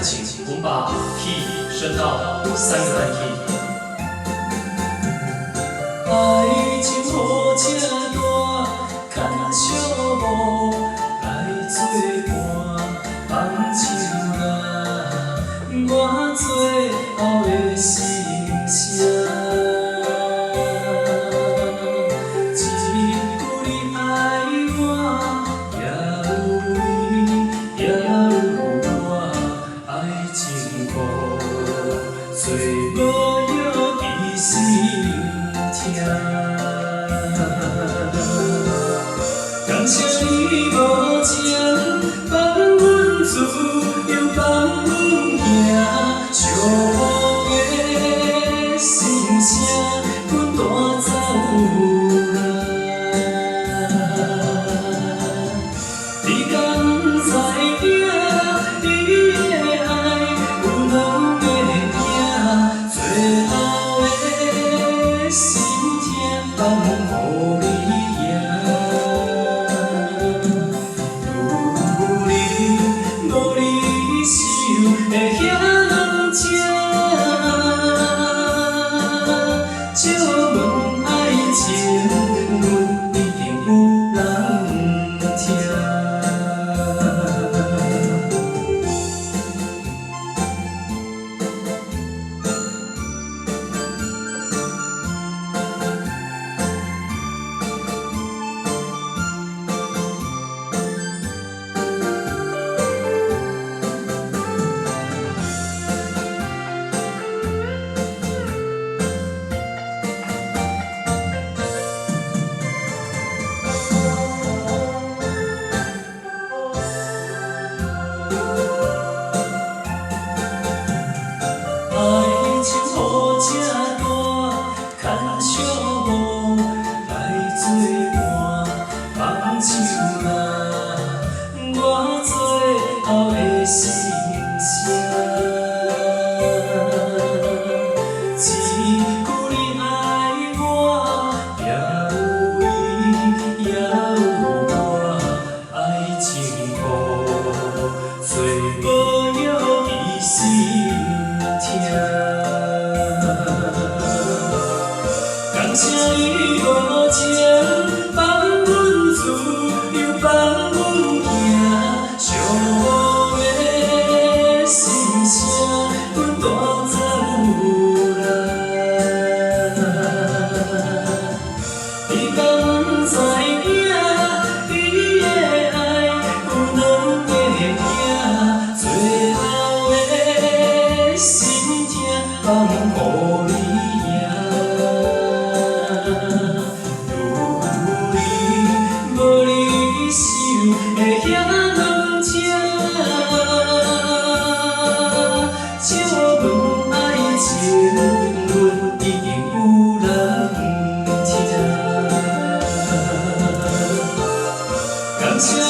情，我们把 key 升到3个单 key。爱情好这大，牵小无来作伴，放手啦，我最后的心声。最无药的心痛，感谢你无情放阮自由放阮行，寂寞的心声，阮带走啦。你敢不知影？你的爱有两个。最后的心痛，放予你赢。有你无你想的遐难吃，借问爱情，阮一定有人听。爱情好这大，牵小无来作伴，放手啦，我最后的心声。一句你爱我，也有伊，也有我，爱情雨最无药的心。感谢你无情放阮自由放阮行，寂寞的心声，阮带走啦。你敢不知影？你的爱有两个影，最后的心痛放予你赢。有你无你想的遐难吃，借问爱情，阮一定有人听。感谢。